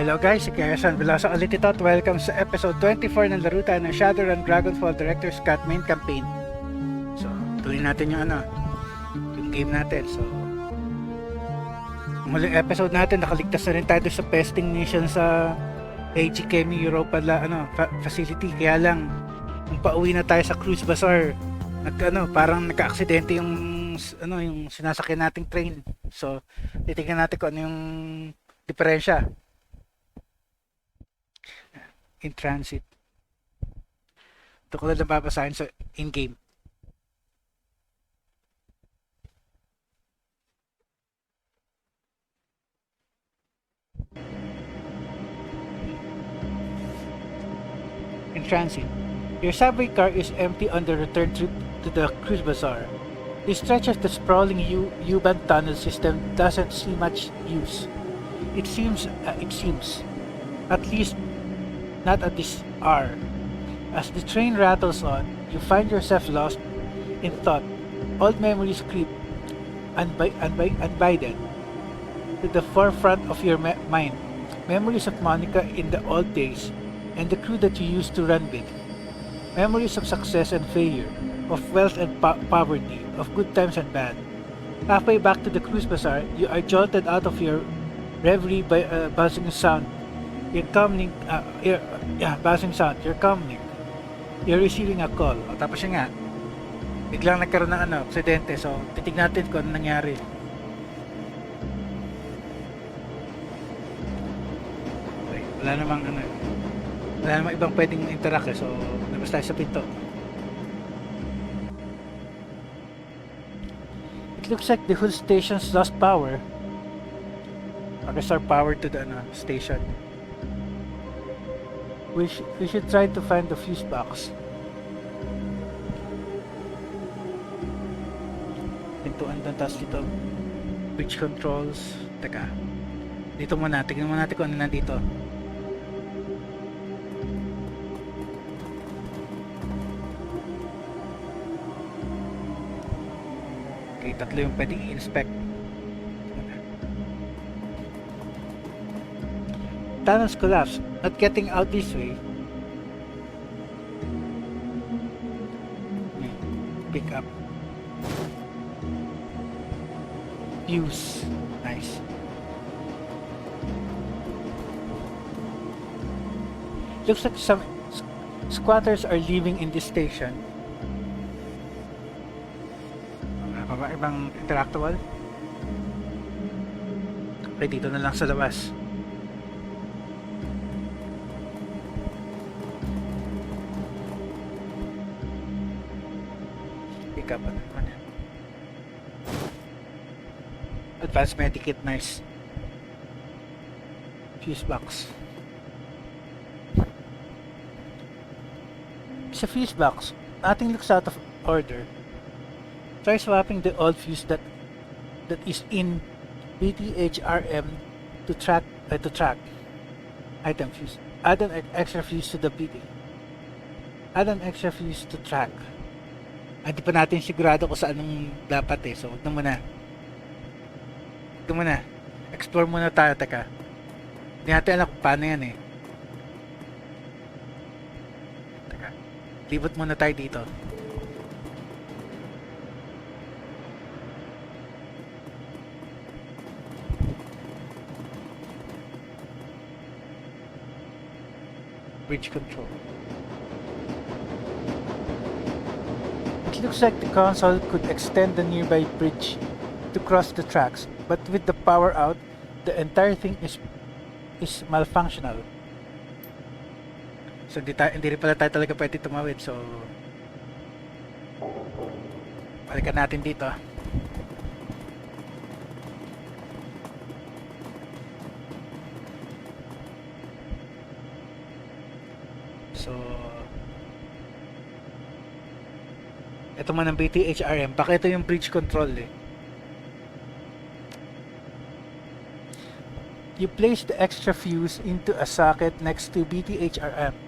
Hello guys, si Kayasan Veloso ulit ito at welcome sa episode 24 ng laro tayo ng Shadowrun Dragonfall Director's Cut main campaign. So, tuloy natin yung game natin. So, muling episode natin, nakaligtas na rin tayo sa pesting mission sa AG Chemi Europa facility. Kaya lang, kung pauwi na tayo sa Cruise Bazaar, parang nagka-aksidente yung sinasakyan nating train. So, titignan natin kung ano yung diferensya in transit. Ito ko lang nababasahin sa in-game. In transit, your subway car is empty on the return trip to the Cruise Bazaar. The stretch of the sprawling U-Bahn tunnel system doesn't see much use. It seems, at least not at this hour. As the train rattles on, you find yourself lost in thought. Old memories creep, unbidden, to the forefront of your mind. Memories of Monica in the old days, and the crew that you used to run with. Memories of success and failure, of wealth and poverty, of good times and bad. Halfway back to the Cruise Bazaar, you are jolted out of your reverie by a buzzing sound. Buzzing sound. You're coming. You're receiving a call. O, tapos yun nga, biglang nagkaroon ng aksidente. So, titignan natin kung ano nangyari. Okay, wala namang ibang pwedeng interact. So, labas tayo sa pinto. It looks like the whole station's lost power. Restore power to the station. We should try to find the fuse box. Pintuan doon, tapos dito bridge controls. Teka, dito muna, tignan muna natin kung ano nandito. Okay, tatlo yung pwedeng i-inspect. Tunnels collapse. Not getting out this way. Pick up. Use. Nice. Looks like some squatters are living in this station. Ibang interactable. Okay, dito na lang sa labas. Pick up naman yan. Advanced medikit, nice. Fuse box. Sa fuse box, nothing looks out of order. Try swapping the old fuse that is in BTHRM to track item fuse. Add an extra fuse to the BT. Add an extra fuse to track. Hindi pa natin sigurado kung saan dapat so wag na muna. Explore muna tayo. Teka, hindi natin alam kung paano yan Teka, libot muna tayo dito. Bridge control. It looks like the console could extend the nearby bridge to cross the tracks, but with the power out, the entire thing is malfunctional. So hindi rin pala tayo talaga pwede tumawid. So balikan natin dito. So ito man ang BTHRM, baka ito yung bridge control You place the extra fuse into a socket next to BTHRM.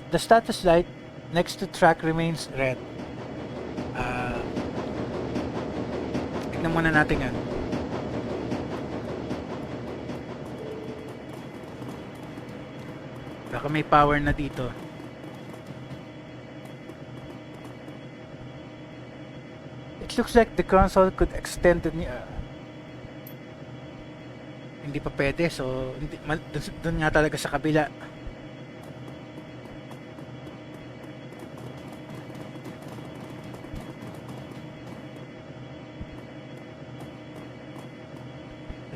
The status light next to track remains red. Tignan muna natin yan. Baka may power na dito. It looks like the console could extend the hindi pa pwede, so dun nga talaga sa kabila.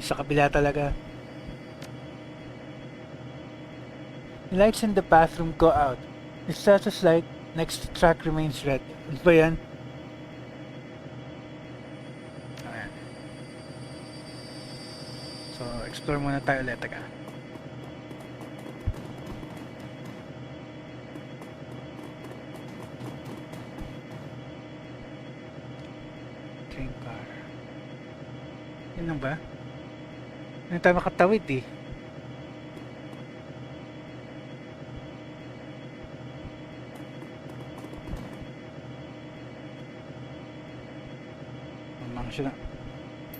Sa kabila talaga. The lights in the bathroom go out. The status light next to track remains red. Ano ba yan? Ayan. So, explore muna tayo ulit. Teka. Train car. Yan lang ba? Hindi tayo makatawid eh.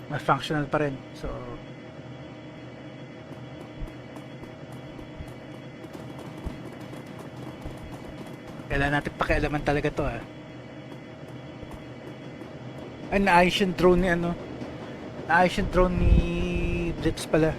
Mas functional pa rin. So kailangan natin pakialaman talaga to ah. Ay, naayos yung drone ni ano. Naayos yung drone ni Blitz pala.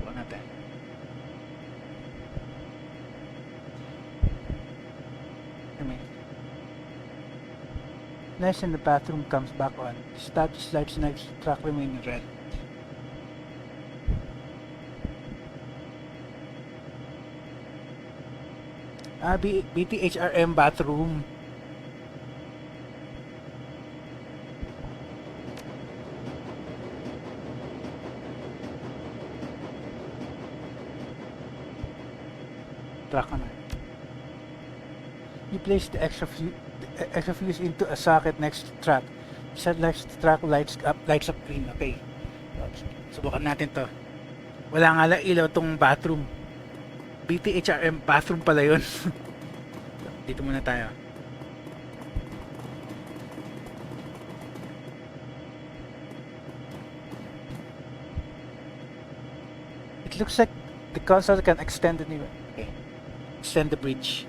Tuwa natin. Lights in the bathroom comes back on. Status lights next to track remain red. BTHRM bathroom. Track on it. You place the extra fuse into a socket next to track. Set next to track lights up green. Okay. Subukan natin to. Wala nga lang ilaw tong bathroom. BTHRM bathroom pala yun. Dito muna tayo. It looks like the console can extend the new. Okay. Extend the bridge.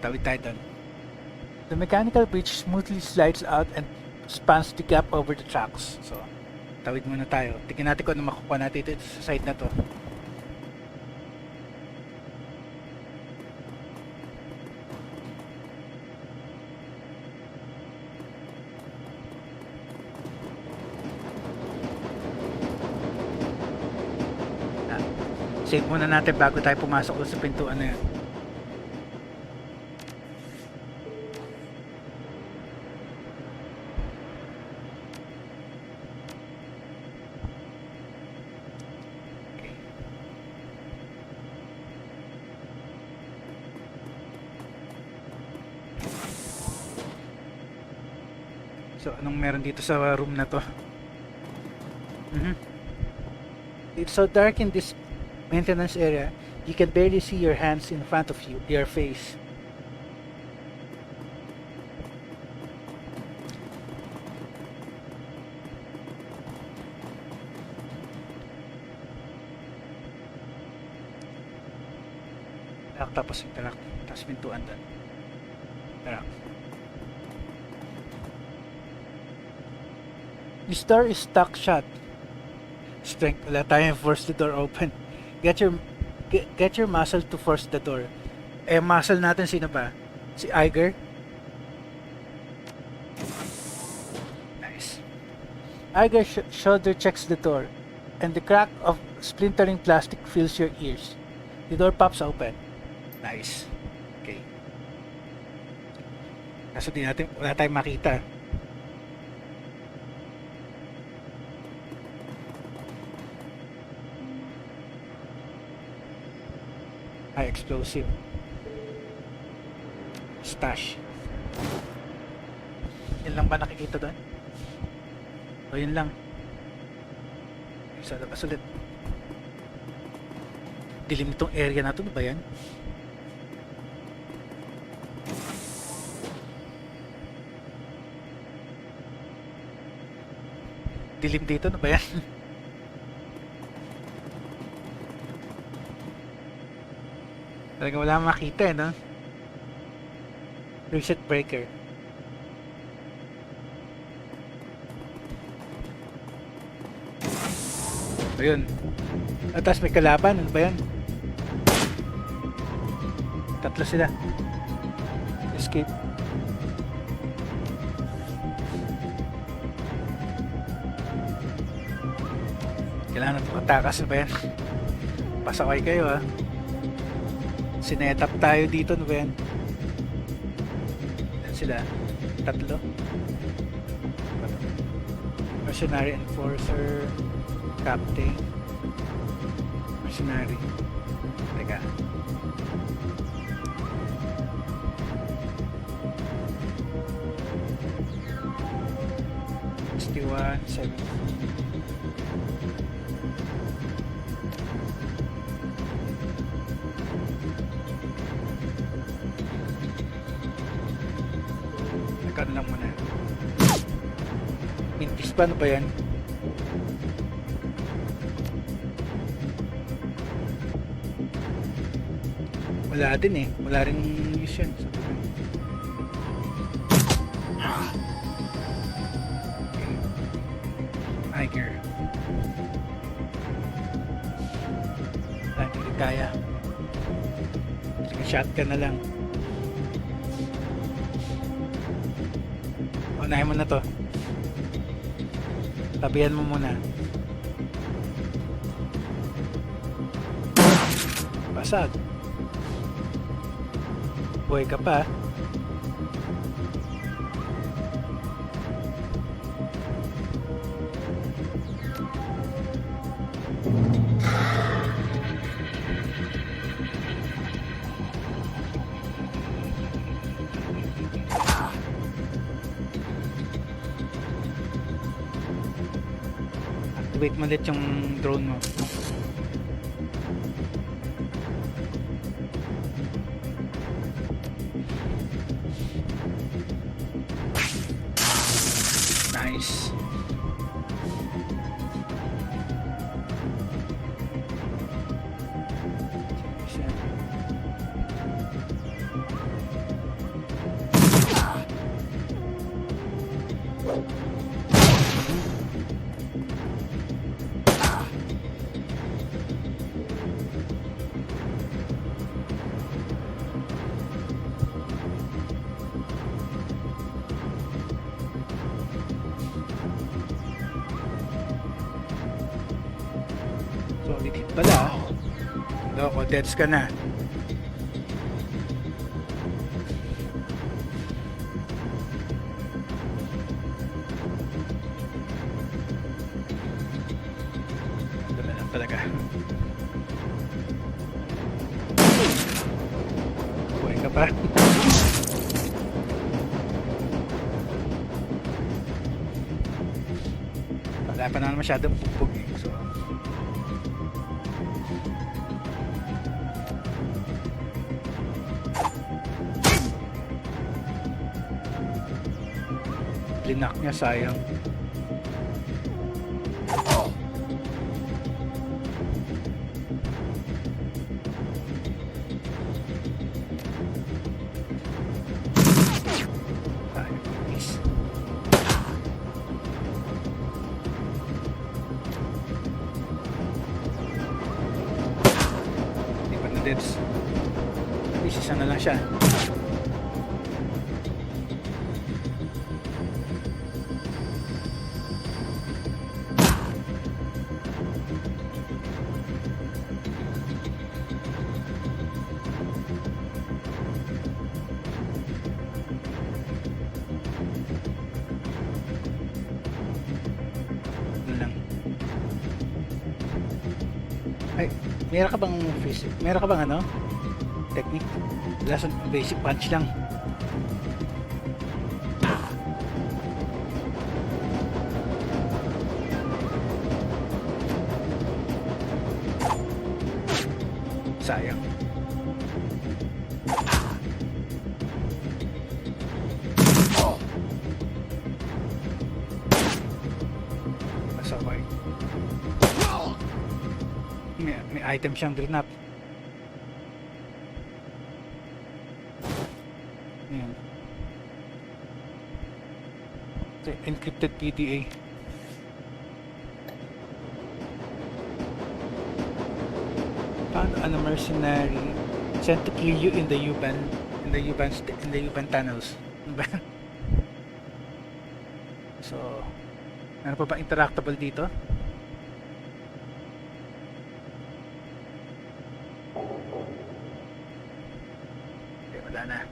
Tawid tayo dun. The mechanical bridge smoothly slides out and spans the gap over the tracks. So, tawid muna tayo. Tingnan natin kung ano makukuha natin dito sa side na to. Save muna natin bago tayo pumasok sa pintuan na yan. Okay. So, anong meron dito sa room na to? It's so dark in this maintenance area, you can barely see your hands in front of you, your face. Tapos interact, tapos pintuan doon. Interact. This door is stuck shut. Strength, wala tayong force the door open. Get your muscle to force the door. Eh, muscle natin sino ba? Si Iger? Nice. Iger shoulder checks the door, and the crack of splintering plastic fills your ears. The door pops open. Nice. Okay. Kaso wala tayong makita. High explosive. Stash. Yan lang ba nakikita doon? O yun lang. Sa labas ulit. Dilim itong area na ito. Ano ba yan? Dilim dito. Ano ba yan? Talaga wala makita no? Reset breaker. Ayun. At tapos may kalaban. Ano ba yan? Tatlo sila. Escape. Kailangan natin matakas. Ano ba yan? Pasakay kayo ha. Sinetap tayo dito. Ano ba yan? Yan sila. Tatlo. Mercenary Enforcer. Captain. Mercenary. Teka. One, 7. Nagkano lang muna. Mintis pa, ano ba yan? Wala din eh. Wala rin use yan. So, Tiger. Hindi kaya. Shotgun na lang. Unahin mo na to. Tabihan mo muna. Basag. Buhay ka pa. Activate mo ulit yung drone mo. Nice. Solid hit pala. Loko, deads ka na. Dala lang talaga. Buhay ka pa. Wala pa naman masyadong pugbog eh. So linak niya, sayang. Sayang, please. Hindi pa na deads. Please, isa na lang siya. Ay, meron ka bang physics? Meron ka bang ano? Technique? Wala sa basic punch lang. Sayang. Pasaway. May item siyang drinap. Ayan. Encrypted PDA. Found on a mercenary sent to kill you in the U-Bahn tunnels. So, ano pa ba interactable dito? Okay, wala na.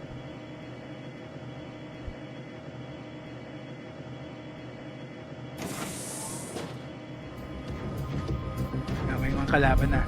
May mga kalaban na.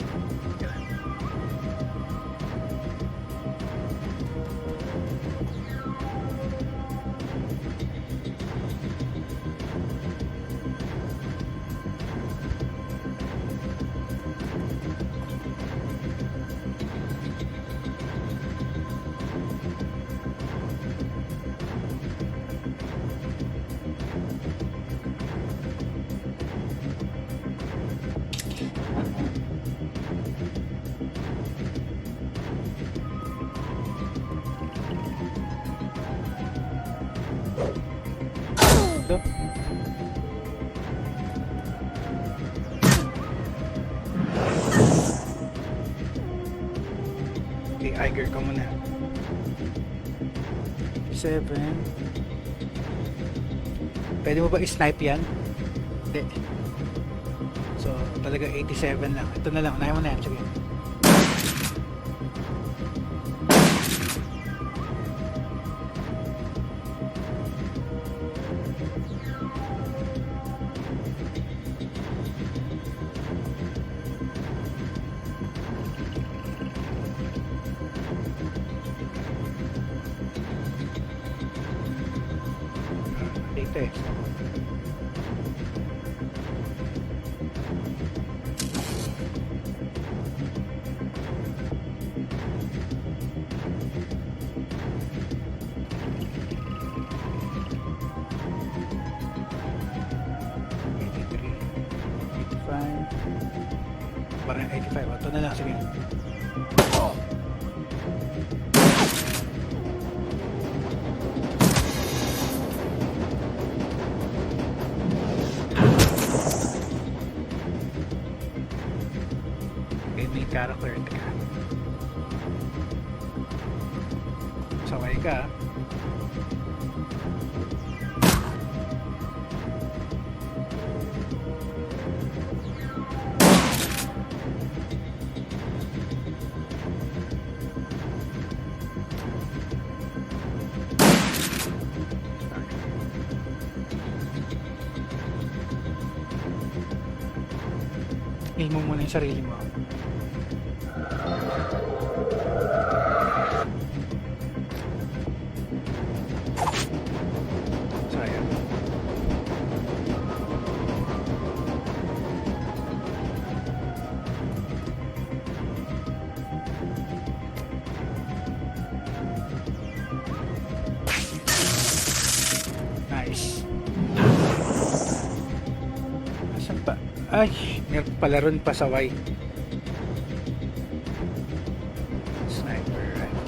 Ito. Okay, Iger ko muna. 7. Pwede mo ba i-snipe yan? Hindi. So, talaga 87 lang. Ito na lang. Unahin mo na yan. Sige. Dito eh. Parang 85. Ito na lang. Sige. Okay, may character. Teka. Saway ka. Heal mo muna yung sarili mo. Sayang. Nice. Asan pa? Ay, meron pala ron pasaway. Sniper rifle.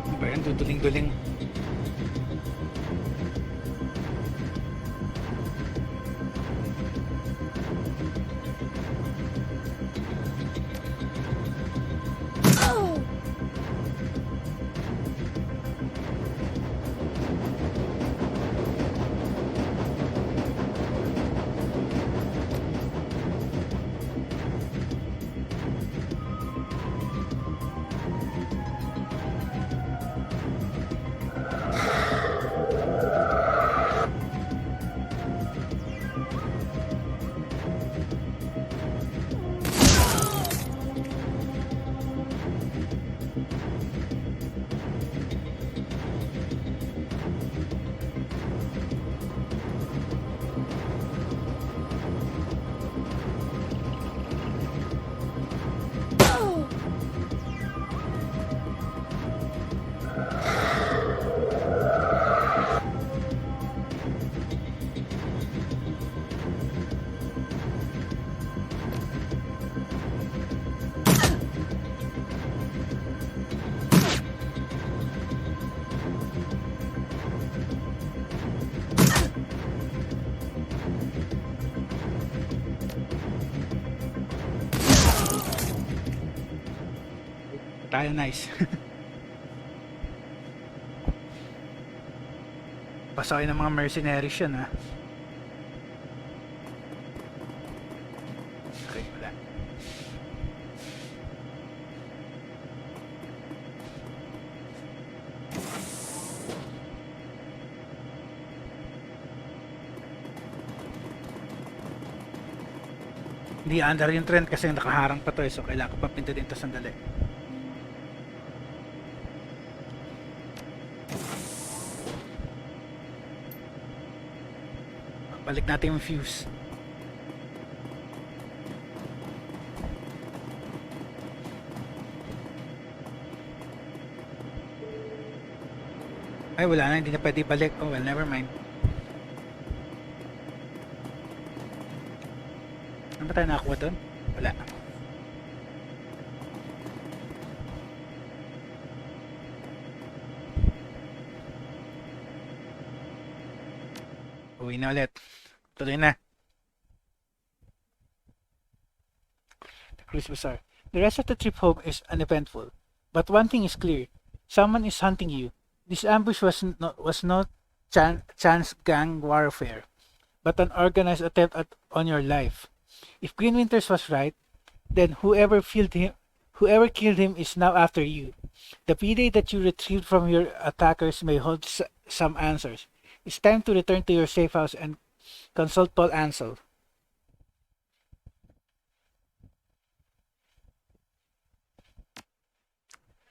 Ano ba yan? Duduling-duling. tayo, nice. Pasokin ng mga mercenaries yun, ha. Okay, wala. Hindi under yung trend kasi nakaharang pa to eh, so kailangan ko pa pindutin to sandali. Balik natin yung fuse. Ay wala na, hindi na pwede balik. Oh well, never mind. Ano ba tayo nakakuha doon? Wala. Uwi na ulit. Tuloy na. The cruise bazaar. The rest of the trip home is uneventful. But one thing is clear. Someone is hunting you. This ambush was not chance gang warfare, but an organized attempt on your life. If Green Winters was right, then whoever killed him is now after you. The PD that you retrieved from your attackers may hold some answers. It's time to return to your safe house and consult Paul Ansel.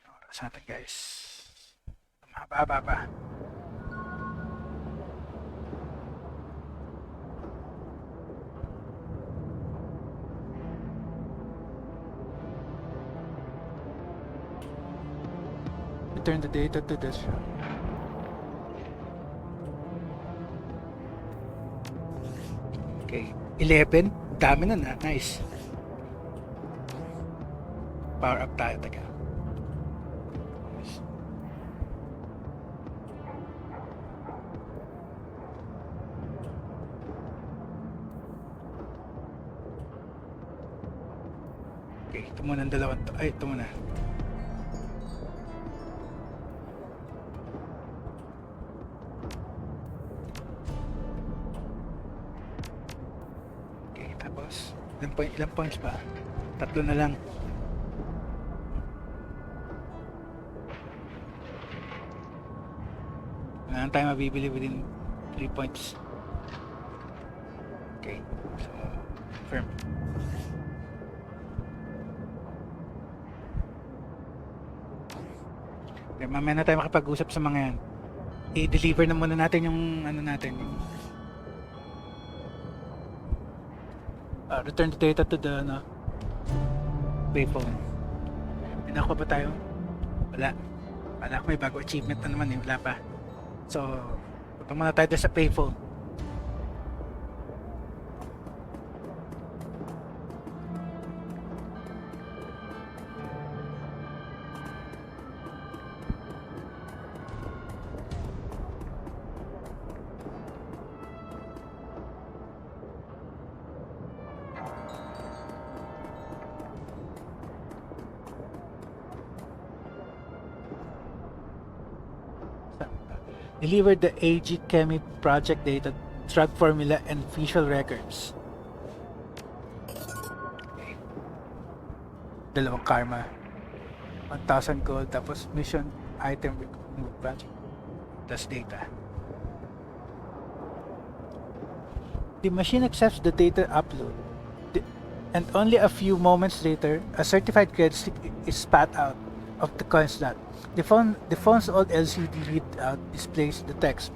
Oras natin guys. Mahaba pa. Return the data to this. Okay, 11. Dami na na. Nice. Power up tayo. Taga. Okay, ito muna ang dalawang to. Ay, ito muna. Ilang points ba? 3 na lang. Wala tayo mabibili within 3 points. Okay. So, confirm. Okay, mamaya na tayo makipag-usap sa mga yan. I-deliver na muna natin yung ano natin, yung return the data to the payphone. Pinakuha ba tayo? Wala. Wala ko may bago achievement na naman eh. Wala pa. So, punta muna tayo sa payphone. Delivered the AG Chemi project data, drug formula, and visual records. Okay. Dalawang karma. 1,000 gold, tapos mission item project. That's data. The machine accepts the data upload. And only a few moments later, a certified credit stick is spat out of the coin slot. The phone's old LCD readout displays the text: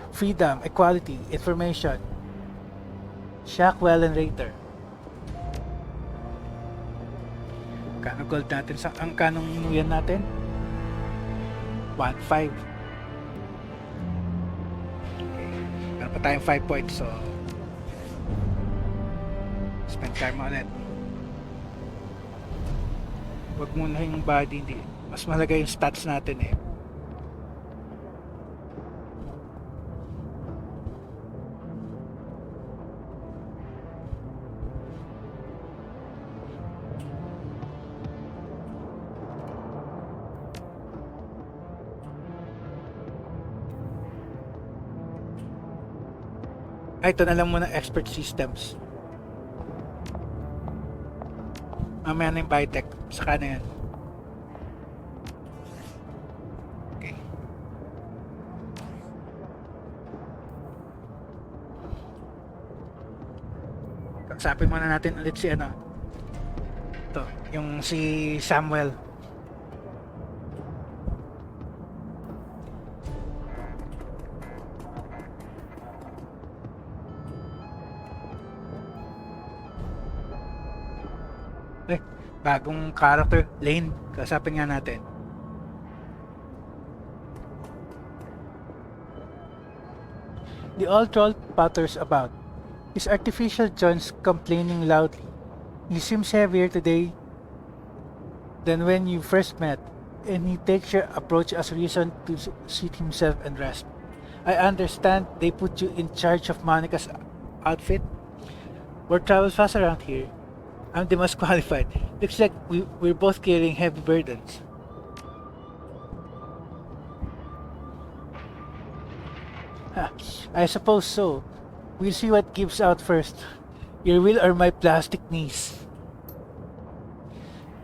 freedom, equality, information. Shackwell and Rater. Kano gold natin? Ang kanong inuyan natin? 1.5. Okay. Meron pa tayong 5 points, so spend karma ulit. Huwag muna yung body, hindi. Mas mahalaga yung stats natin eh. Ay, ito na lang muna expert systems. Mamaya na yung biotech. Saka na yan. Okay. Kausapin muna natin ulit si ano. Ito, yung si Samuel. Bagong character, Lane. Kasapin nga natin. The old troll patters about. His artificial joints complaining loudly. He seems heavier today than when you first met, and he takes your approach as reason to seat himself and rest. I understand they put you in charge of Monica's outfit. Word travels fast around here. I'm the most qualified. Looks like we're both carrying heavy burdens. I suppose so. We'll see what gives out first. Your will or my plastic knees.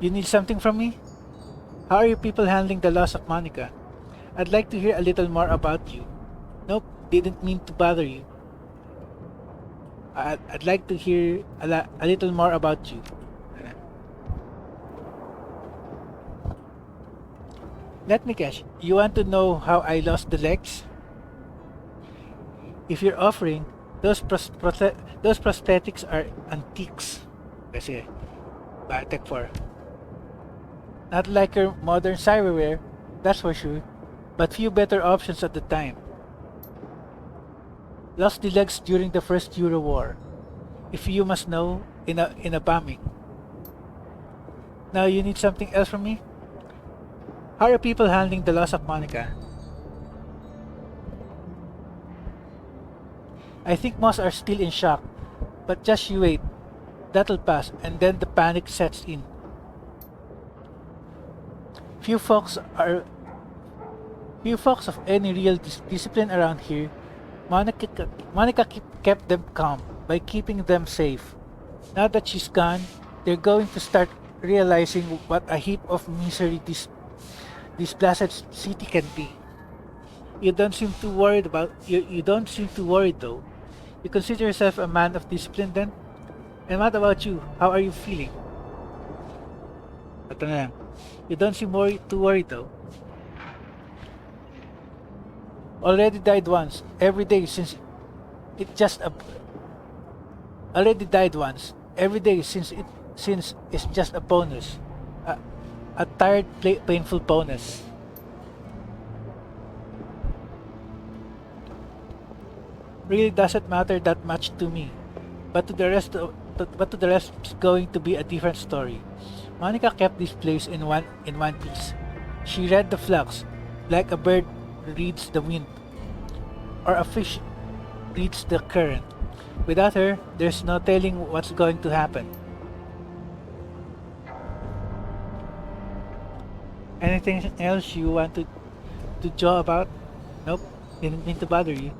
You need something from me? How are you people handling the loss of Monica? I'd like to hear a little more about you. Nope, didn't mean to bother you. I'd like to hear a little more about you. Let me guess, you want to know how I lost the legs? If you're offering, those prosthetics are antiques. Kasi, biotech 4. Not like your modern cyberware, that's for sure, but few better options at the time. Lost the legs during the first Euro War, if you must know, in a bombing. Now you need something else from me? How are people handling the loss of Monica? I think most are still in shock, but just you wait. That'll pass, and then the panic sets in. Few folks of any real discipline around here. Monica kept them calm by keeping them safe. Now that she's gone, they're going to start realizing what a heap of misery this blasted city can be. You don't seem too worried though. You consider yourself a man of discipline then? And what about you? How are you feeling? Ito na lang. You don't seem too worried though. Already died once. Every day since it's just a bonus. A tired, painful bonus. Really doesn't matter that much to me. But to the rest it's going to be a different story. Monica kept this place in one piece. She read the flux like a bird reads the wind, or a fish reads the current. Without her, there's no telling what's going to happen. Anything else you want to jaw about? Nope, didn't mean to bother you.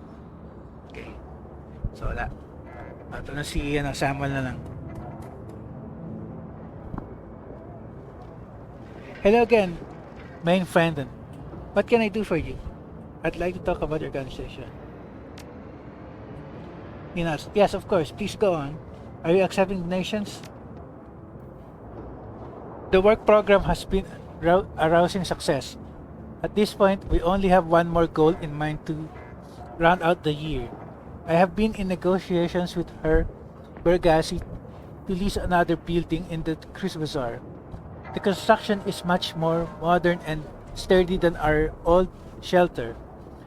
Okay, so wala. Ito na si Samuel na lang. Hello again, main friend. What can I do for you? I'd like to talk about your organization. Yes, of course. Please go on. Are you accepting donations? The work program has been a rousing success. At this point, we only have one more goal in mind to round out the year. I have been in negotiations with her Bergasi to lease another building in the Chris Bazaar. The construction is much more modern and sturdy than our old shelter.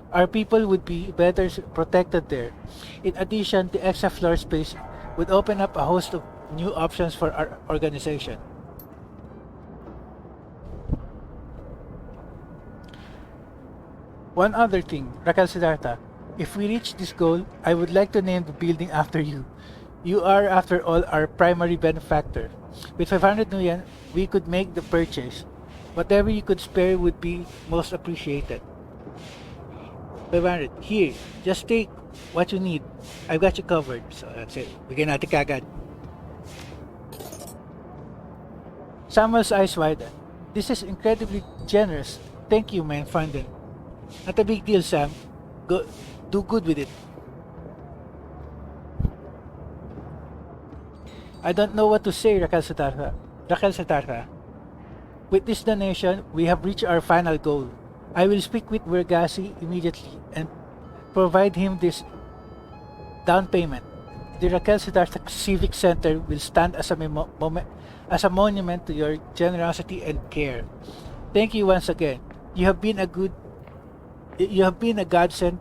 Our people would be better protected there. In addition, the extra floor space would open up a host of new options for our organization. One other thing, Rakal Siddhartha, if we reach this goal, I would like to name the building after you. You are, after all, our primary benefactor. With 500 million, we could make the purchase. Whatever you could spare would be most appreciated. 500. Here, just take what you need. I've got you covered. So that's it. Bigyan natin kagad. Samuel's eyes widen. This is incredibly generous. Thank you, my friend. Not a big deal, Sam. Go, do good with it. I don't know what to say, Raquel Satarra. Raquel Satarra. With this donation, we have reached our final goal. I will speak with Vergassi immediately and provide him this down payment. The Raquel Siddhartha Civic Center will stand as a monument to your generosity and care. Thank you once again. You have been a godsend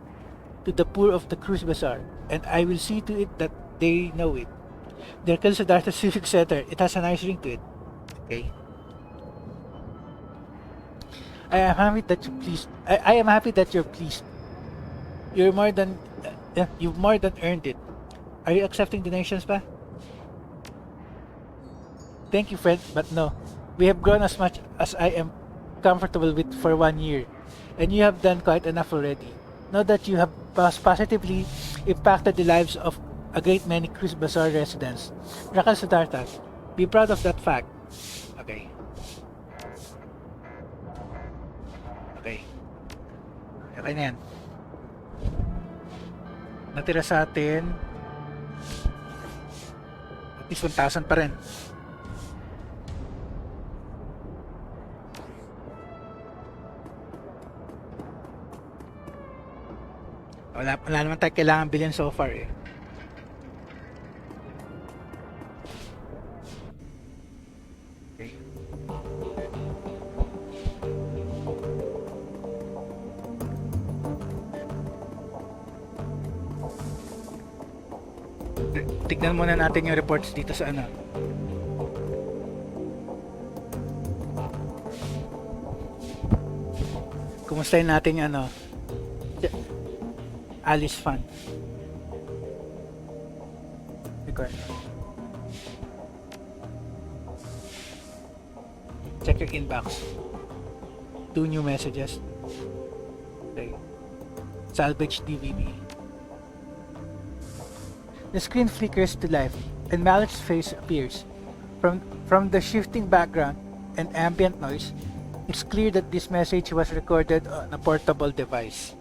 to the poor of the Cruz Bazaar, and I will see to it that they know it. The Raquel Siddhartha Civic Center, it has a nice ring to it. Okay. I am happy that you're pleased. You've more than earned it. Are you accepting donations pa? Thank you, friend, but no. We have grown as much as I am comfortable with for 1 year, and you have done quite enough already. Know that you have positively impacted the lives of a great many Cruz Bazaar residents. Raquel Siddhartha, be proud of that fact. Okay. Okay. Okay na yan. Natira sa atin at least 1,000 pa rin. Wala naman tayo kailangan bilhin so far eh. Okay. Tignan muna natin yung reports dito sa ano. Kumustahin natin yung ano, Alice Fund. Record. Check your inbox. 2 new messages. Okay. Salvage DVD. The screen flickers to life, and Mallet's face appears. From the shifting background and ambient noise, it's clear that this message was recorded on a portable device.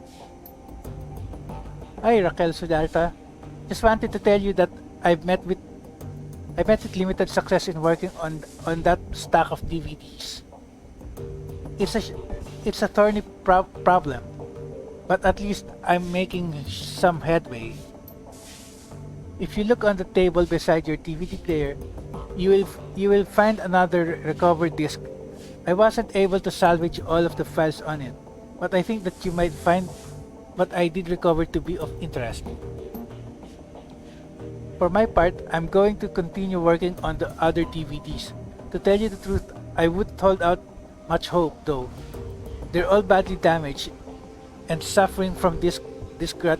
Hi, Raquel Siddhartha. Just wanted to tell you that I've met with limited success in working on that stack of DVDs. It's a thorny problem, but at least I'm making some headway. If you look on the table beside your DVD player, you will find another recovered disc. I wasn't able to salvage all of the files on it, but I think that you might find what I did recover to be of interest. For my part, I'm going to continue working on the other DVDs. To tell you the truth, I wouldn't hold out much hope though. They're all badly damaged and suffering from disc rot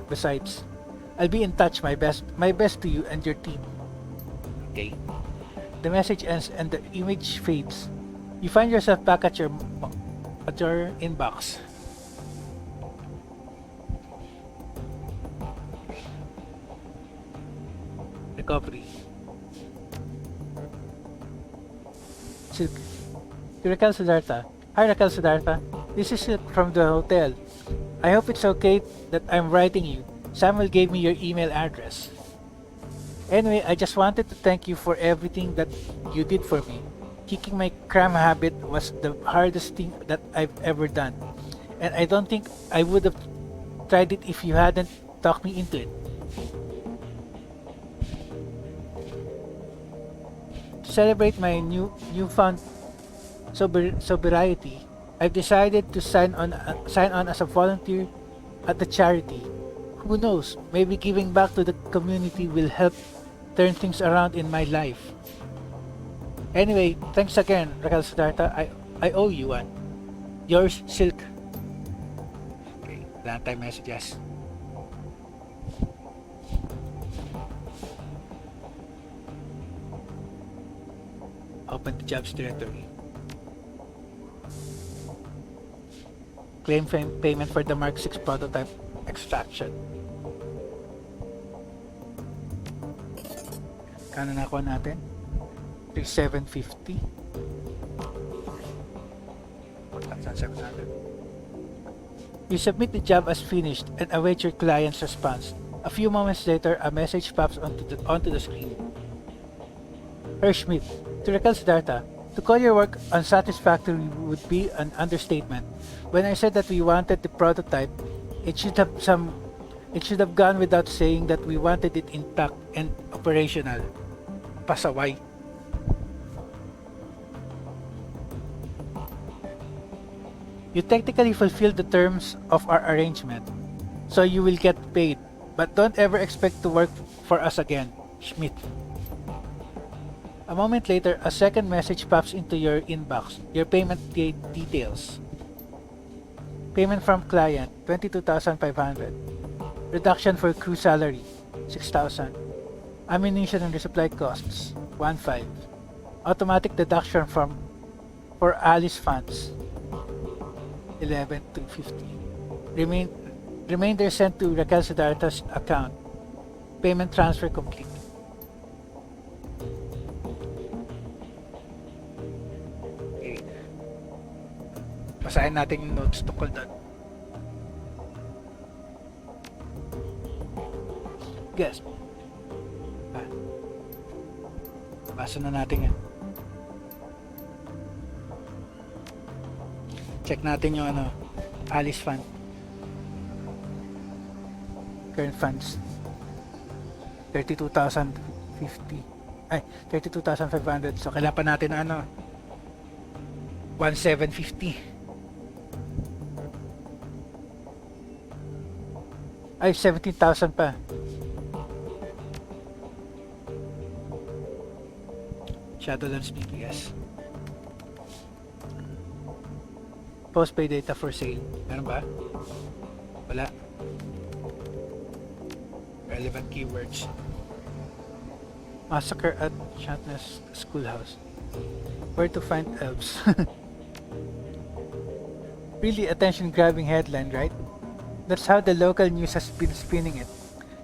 besides. I'll be in touch, my best to you and your team. Okay. The message ends and the image fades. You find yourself back at your inbox. Recovery. Silk. Raquel Siddhartha. Hi, Raquel Siddhartha. This is Silk from the hotel. I hope it's okay that I'm writing you. Samuel gave me your email address. Anyway, I just wanted to thank you for everything that you did for me. Kicking my crime habit was the hardest thing that I've ever done, and I don't think I would have tried it if you hadn't talked me into it. To celebrate my newfound sobriety, I've decided to sign on as a volunteer at the charity. Who knows, maybe giving back to the community will help turn things around in my life. Anyway, thanks again, Raquel Siddhartha. I owe you one. Yours, Silk. Okay, wala na tayong messages. Open the jobs directory. Claim payment for the Mark 6 prototype extraction. Kano nakuha natin? 3750. That's 700. You submit the job as finished and await your client's response. A few moments later, a message pops onto the screen. Schmidt, to Raquel Siddhartha, to call your work unsatisfactory would be an understatement. When I said that we wanted the prototype, it should have gone without saying that we wanted it intact and operational. Pasaway. You technically fulfilled the terms of our arrangement, so you will get paid, but don't ever expect to work for us again, Schmidt. A moment later, a second message pops into your inbox, your payment details. Payment from client, 22,500. Reduction for crew salary, 6,000. Ammunition and resupply costs, 1,500. Automatic deduction for Alice funds, 11,250. Remainder sent to Raquel Siddhartha's account. Payment transfer complete. Okay. Basahin natin yung notes tungkol doon. Guess. Basa na natin yan. Check natin yung Alice fund. Current funds. 32,050. Ay, 32,500. So, kailangan pa natin 1,750. Ay, 17,000 pa. Shadowrun BPS. Postpay data for sale. Meron ba? Wala. Relevant keywords. Massacre at Shatner's schoolhouse. Where to find elves? Really attention-grabbing headline, right? That's how the local news has been spinning it.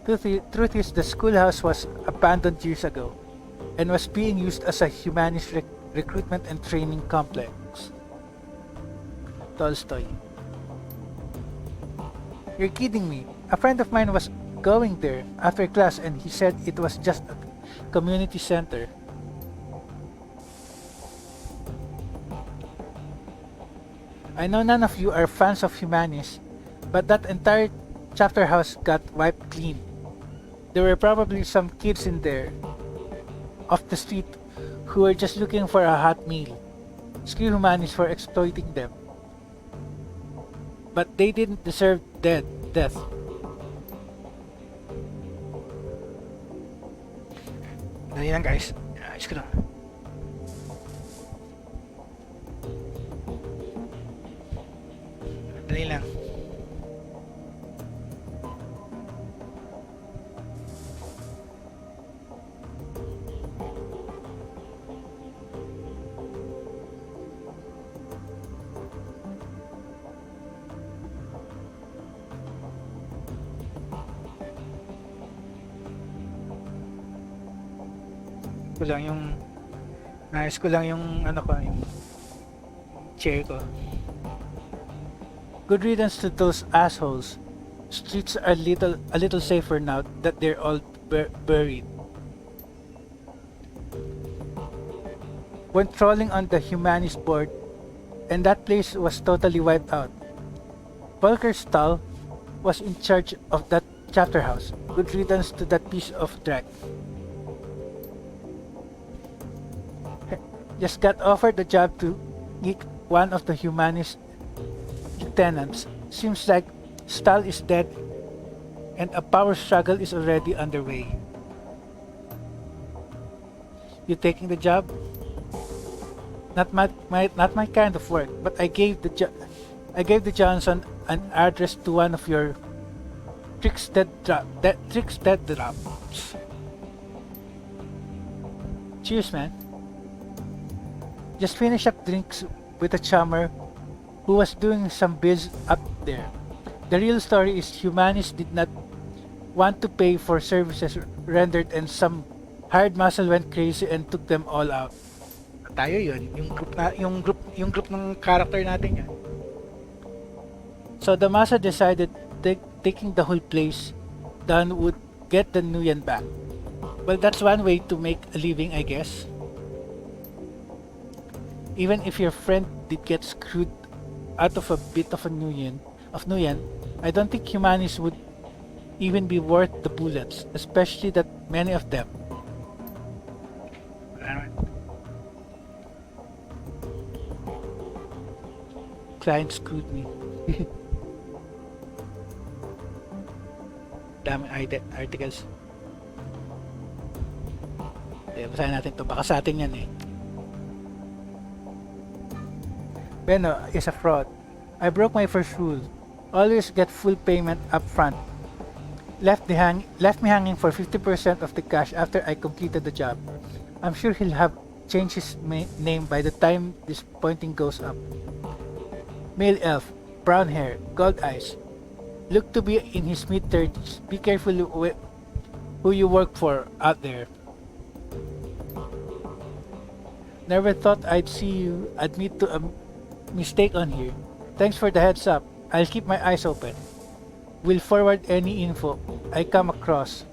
Truth is, the schoolhouse was abandoned years ago and was being used as a humanist recruitment and training complex. Tolstoy. You're kidding me. A friend of mine was going there after class and he said it was just a community center. I know none of you are fans of humanists, but that entire chapter house got wiped clean. There were probably some kids in there off the street who were just looking for a hot meal. Screw humanists for exploiting them. But they didn't deserve death. Dali lang guys. Ayos ko lang. Dali lang. Naayos ko lang yung yung chair ko. Good riddance to those assholes. Streets are a little safer now that they're all buried. Went trolling on the humanist board and that place was totally wiped out. Volker Stahl was in charge of that chapter house. Good riddance to that piece of drag. Just got offered the job to geek one of the humanist lieutenants. Seems like Stahl is dead and a power struggle is already underway. You taking the job? Not my kind of work, but I gave the Johnson an address to one of your tricks dead drops. Cheers, man. Just finish up drinks with a chummer who was doing some biz up there. The real story is Humanis did not want to pay for services rendered and some hired muscle went crazy and took them all out. Tayo yun, yung group ng character natin yan. So the massa decided taking the whole place down would get the Nuyen back. Well, that's one way to make a living, I guess. Even if your friend did get screwed out of a bit of Nuyen, I don't think Humanis would even be worth the bullets, especially that many of them. Client screwed me. Daming articles. Basahin natin to, baka sa atin yan eh. Beno is a fraud. I broke my first rule. Always get full payment up front. Left me hanging for 50% of the cash after I completed the job. I'm sure he'll have changed his name by the time this pointing goes up. Male elf, brown hair, gold eyes. Look to be in his mid-30s. Be careful who you work for out there. Never thought I'd see you admit to a mistake on here. Thanks for the heads up. I'll keep my eyes open. Will forward any info I come across.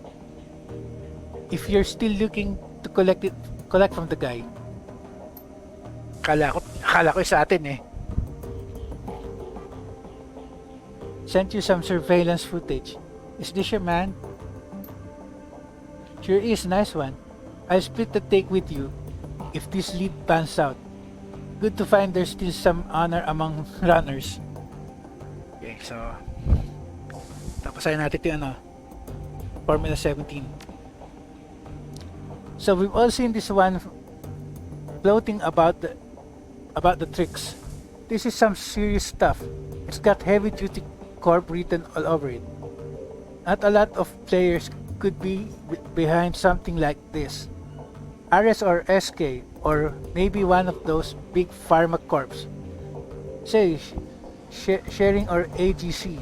If you're still looking to collect from the guy. Kala ko sa atin eh. Sent you some surveillance footage. Is this your man? Sure is, nice one. I'll split the take with you if this lead pans out. Good to find there's still some honor among runners. Okay, so tapusin natin yung Formula 17. So we've all seen this one floating about the tricks. This is some serious stuff. It's got heavy duty corp written all over it. Not a lot of players could be behind something like this. RS or SK, or maybe one of those big pharma corps. Say, sharing or AGC.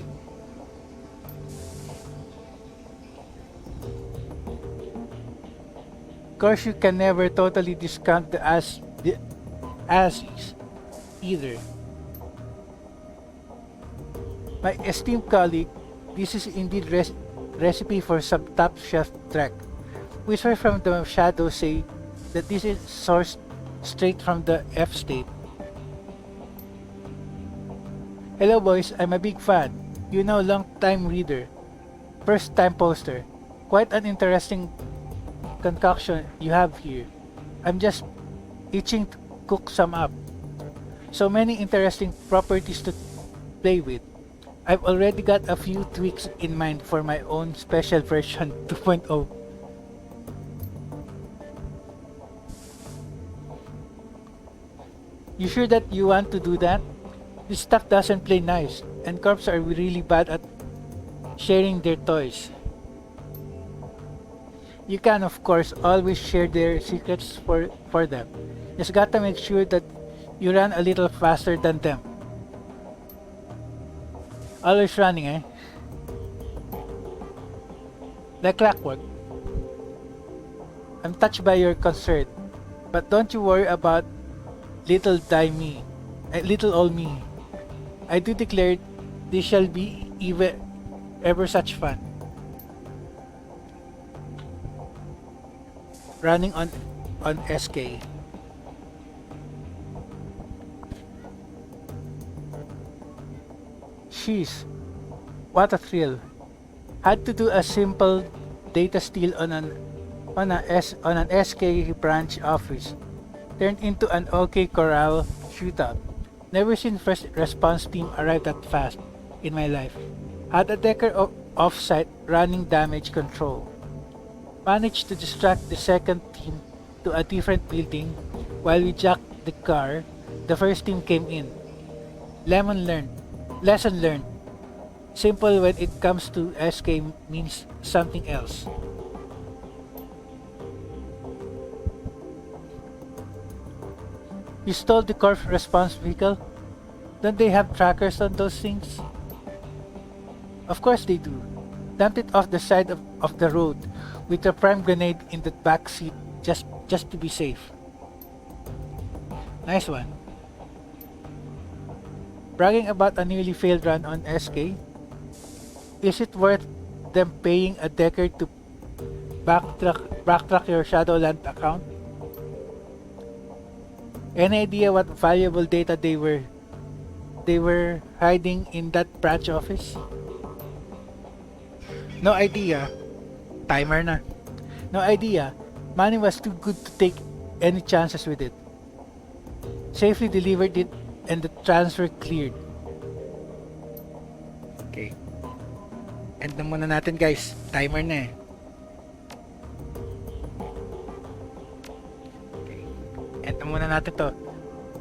Of course, you can never totally discount the Aussies either. My esteemed colleague, this is indeed recipe for some top shelf track. Whisper from the shadows say that this is sourced straight from the F state. Hello boys, I'm a big fan. You know, long time reader, first time poster. Quite an interesting concoction you have here. I'm just itching to cook some up. So many interesting properties to play with. I've already got a few tweaks in mind for my own special version 2.0. You sure that you want to do that? This stuff doesn't play nice, and corps are really bad at sharing their toys. You can of course always share their secrets for them. Just gotta make sure that you run a little faster than them. Always running, eh? Like clockwork. I'm touched by your concern, but don't you worry about little old me. I do declare this shall be ever such fun. Running on SK. Jeez, what a thrill. Had to do a simple data steal on an SK branch office. Turned into an OK Corral shootout. Never seen first response team arrive that fast in my life. Had a decker off-site running damage control. Managed to distract the second team to a different building while we jacked the car. The first team came in. Lesson learned. Simple when it comes to SK means something else. You stole the corp's response vehicle? Don't they have trackers on those things? Of course they do. Dumped it off the side of the road with a prime grenade in the back seat just to be safe. Nice one. Bragging about a nearly failed run on SK? Is it worth them paying a decade to backtrack your Shadowrun account? Any idea what valuable data they were hiding in that branch office? No idea. Timer na. No idea. Money was too good to take any chances with it. Safely delivered it and the transfer cleared. Okay. End na muna natin guys. Timer na eh. Okay. End na muna natin to.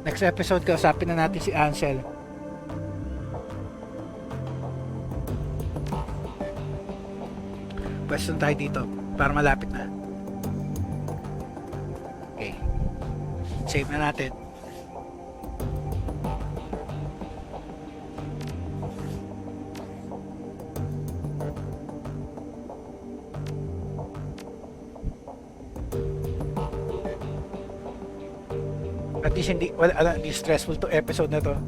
Next episode kausapin na natin si Ansel. Pwesto tayo dito para malapit na. Okay. Save na natin. At least hindi stressful to episode na to.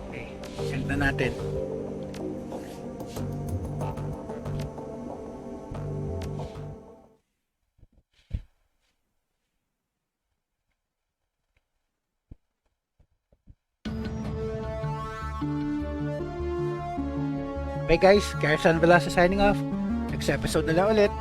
Okay, end na natin. Okay guys, Garrison Velasquez signing off. Next episode na lang ulit.